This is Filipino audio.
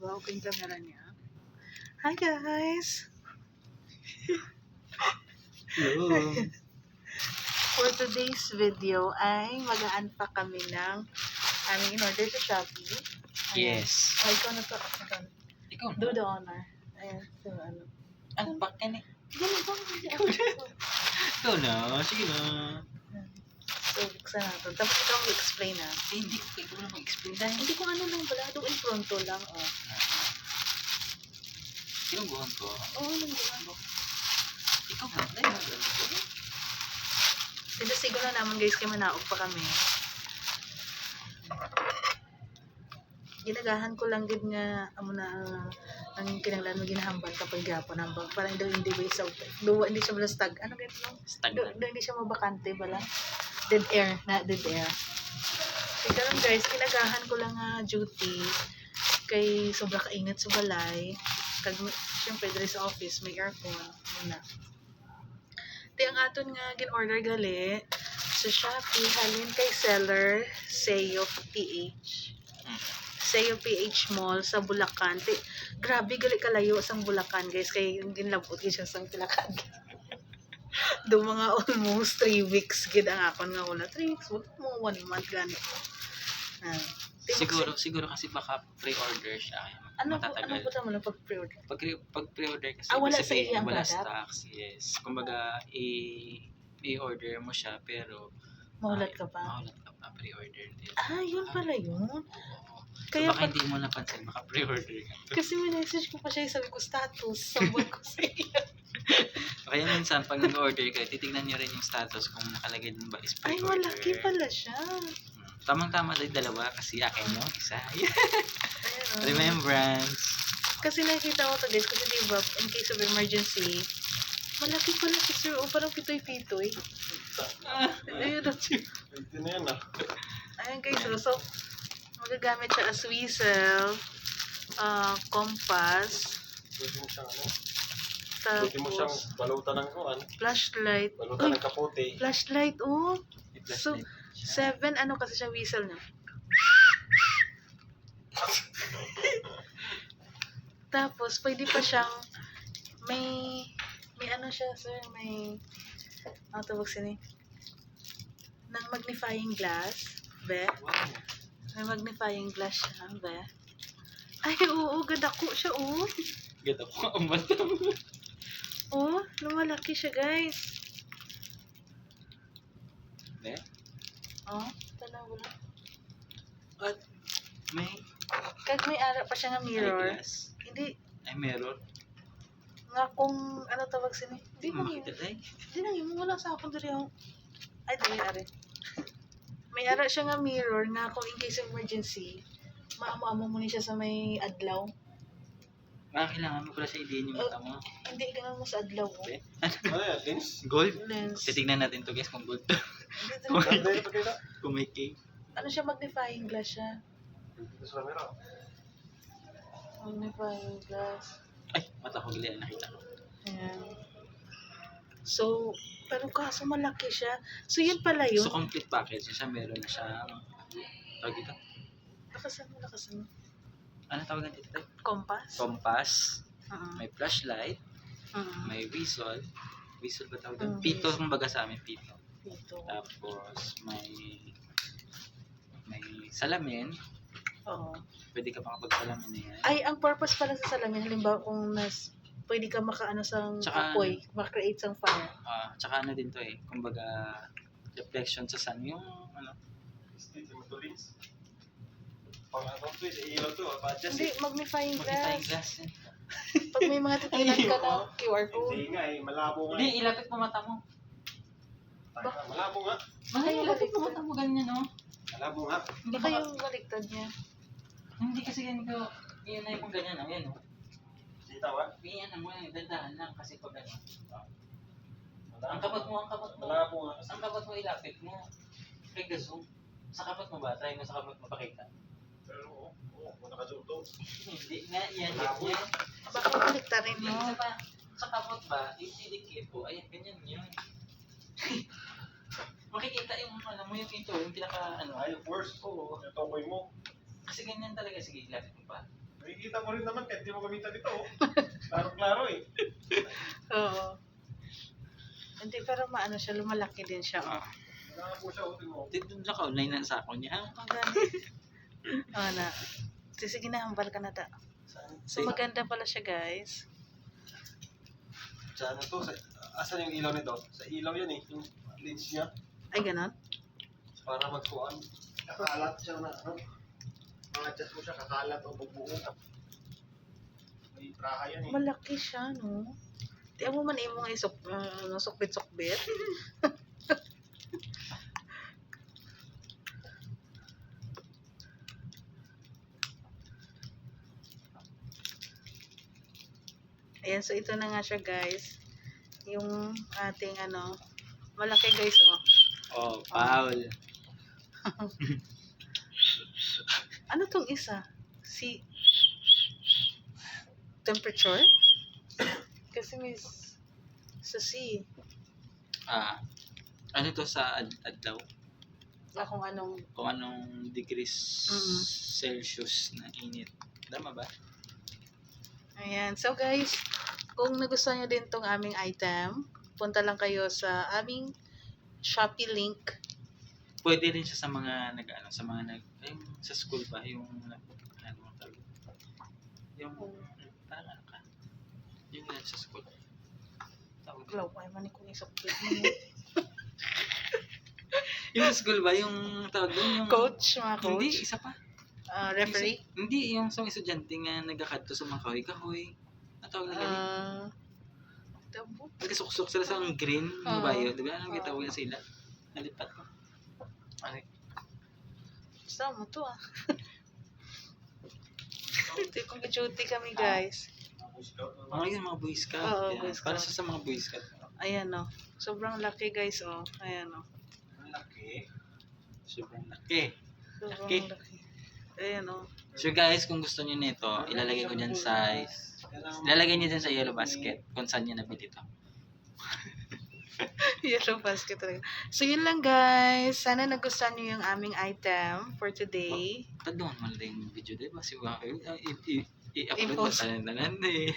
ba? Okay yung camera niya. Hi guys! Hello. For today's video ay mag-unpack kami ng aming in-order sa Shopee. Ayan. Yes. Oh, ikaw na to. Ikaw Do na. the honor. Ayan. So, ano. Unpack ka na. Ganun ba? Ikaw na. Sige na. So, buksan natin. Tapos ikaw mag-explain na. Hindi ko ikaw na mag-explain dahil. Hindi ko ano lang pala. Doon in pronto lang. Oh. Yung buwan ko. Oo, nang buwan. Ikaw ba? Ay, mag-alala. Sinasigo na naman guys kaya manaog pa kami. Ginagahan ko lang din nga amo na ang kinanglan mo ginahambal kapag gapon hambal parang daw hindi way sa duwa hindi siya bala stag ano ganito no? Stag Do hindi siya mabakante bala dead air na dead air. Kaya lang guys kinagahan ko lang nga duty kay sobra kainit sa balay kag syempre diri sa office may aircon muna. Di ang aton nga gin-order gali sa Shopee halin kay seller Seo PH. Seo PH Mall sa Bulacan. Grabe gali kalayo sang Bulacan guys kay yung ginlabot siya sang Bulacan. Do mga almost 3 weeks gid ang akon nga wala 3 weeks mo 1 month gani. Siguro kasi baka pre-order siya. Ano Matatagal. po mo lang pag pre-order? Pag pre-order kasi wala ibig sa sabihin, iyang wala product? stocks. Yes. Kumbaga i-order mo siya pero Mahulat ka pa. mahulat ka pa pre-order din. Yun pala yun. Kaya Kaya baka hindi mo napansin, baka pre-order ka. kasi may message ko pa siya sabi ko status sabon ko sa iyo. Kaya minsan pag nag-order ka, titignan niyo rin yung status kung nakalagay din ba is Ay pre-order. malaki pala siya. Tamang-tama din dalawa kasi akin yung isa. Ayun, oh. Remembrance. Kasi nakikita ko to guys, kasi diba, in case of emergency, malaki pala si sir, o parang pitoy-pitoy. Ayun, Hindi na yan ah. ayun guys, so, magagamit siya as whistle, compass, Pwede mo siyang ano. Pwede mo siyang tapos, balutan ng kuwan. flashlight. Balutan Uy, ng kapote. flashlight, oh. So, So, 7, ano kasi siya whistle niya. Tapos, pwede pa siyang, may ano siya, sir, may, ano tawag sini? Ng magnifying glass, be? wow. May magnifying glass siya, be? Ay, oo, ganda ko siya, oh. Ganda ko ang mata mo. Oh, lumalaki siya, guys. Eh? Oh, tanaw na. At may Kag may ara pa siya nga mirror. eyeglass. Hindi, Ay, meron. nga kung, ano tawag sini? Hindi mo Makita ay. Hindi na yun, wala sa akong diri yung... Ay, dali, ari. May ara siya nga mirror na kung in case of emergency, maamo-amo mo ni siya sa may adlaw. Kailangan mo pala sa idein yung mata mo. Hindi, ganun mo sa adlaw. Oh. Eh? Ano yan? Lens? Gold? Lens. Titignan natin to guys kung gold. Hindi, Kung dali. Ganda yung pagkita. Kung may cake. Ano siya, magnifying glass siya. Dito sa camera. Magnifying glass. Ay, mata ko gila. Nakita ko. Ayan. So, pero kaso malaki siya. So, yun pala yun. So, complete package siya. Meron na siyang... Tawag dito? Lakasan mo. Ano tawag natin dito? Compass? Compass. Uh-uh. May flashlight. Uh-uh. May whistle. Whistle ba tawag doon? Mm, Pito, whistle. kumbaga sa amin, pito. Dito. Tapos, may salamin. Oo. Pwede ka makapag-salamin na yan. Ay, ang purpose pala sa salamin, halimbawa kung pwede ka makaano sa Tsaka apoy, makreate sang fire. Tsaka ano din to eh. Kumbaga, reflection sa sun. Yung ano. Dito mo to lens. Pang ano to eh. Ilaw to. Adjust Hindi, eh. magnifying Magnifying glass. glass eh. Pag may mga titinan ka na Ayun, QR code. Hindi nga eh. Malabo nga Hindi, eh. ilapit mo mata mo. Malabo nga. Ilapit mo mata mo ganyan no? Malabo nga. Hindi Baka ba? yung baliktad niya. Hindi kasi ganito. Iyan na yung ganyan. Ayan o. Dito ba? Iyan na mo yan. Dandahan lang kasi pag ano. Ang kapat mo. Malabo nga. Ang kapat mo ilapit mo. Kay zoom. Sa kapat mo ba? Try mo sa kapat mo pakita. Pero oo. Kung naka-zoom to. Hindi nga. Yan. Malabo. Yan. Baka baliktarin Hindi, mo. isa pa. Sa kapot ba, ididikit po. Ayan, ganyan yun. Makikita yung, alam mo yung ito, yung pinaka, ano. Ay, of course. Oo. Yung tokoy mo. Kasi ganyan talaga. Sige, ilapit mo pa. Nakikita mo rin naman kahit di mo gamitan dito. Oh. Klaro-klaro eh. Oo. Hindi, pero maano siya, lumalaki din siya. Ah. Wala nga po siya, utin mo. Dito na ka, online na sa ako niya. Maganda. Oo na. Sige na, hambal ka na ta. So, maganda pala siya, guys. Sa ano to? Asan yung ilaw nito? Sa ilaw yan eh. Yung lens niya. Ay, ganon? Para magkuhan. Kakalat siya na ano. Mga-adjust mo siya, kakalat o bubuo. May traha yan eh. Malaki siya, no? Di mo man imong sukbit-sukbit. Ayan, so ito na nga siya, guys. Yung ating malaki, guys, oh. Oh, Paul. Ano tong isa? Temperature? Kasi may sa C. Ah, ano to sa adlaw? Kung anong Kung anong degrees Mm. Celsius na init. Tama ba? Ayan. So guys, kung nagustuhan nyo din tong aming item, punta lang kayo sa aming Shopee link. Pwede rin siya sa mga sa mga sa school ba yung yung parang ka. Yung sa school. Tawag Glow, ay man kung isukbit yung school ba yung tawag doon yung Coach, mga Hindi, coach. isa pa. Referee. Hindi, yung sa estudyante nga nagkakadto sa mga kahoy-kahoy. Ang tawag na ganun. Tabo. Nagkasuksok sila sa green, Oo. bayo. Di ba? Anong gitawag sila? Nalipat ko. Ano? Basta mo to Hindi, kung duty kami, guys. Mga yun, mga Boy Scout. Oo, Yan. Boy Scout. Para sa mga Boy Scout. Ayan, no. Sobrang laki, guys, oh. Ayan, no. Ang laki. Sobrang laki. Sobrang Laki. laki. Ayan, no. So guys, kung gusto niyo nito, ilalagay ko dyan ilalagay niyo dyan sa yellow basket kung saan niyo nabili ito. Yellow basket talaga. So, yun lang, guys. Sana nagustuhan nyo yung aming item for today. Tadungan mo lang yung video, di ba? I-upload mo I-post. sa nanan eh.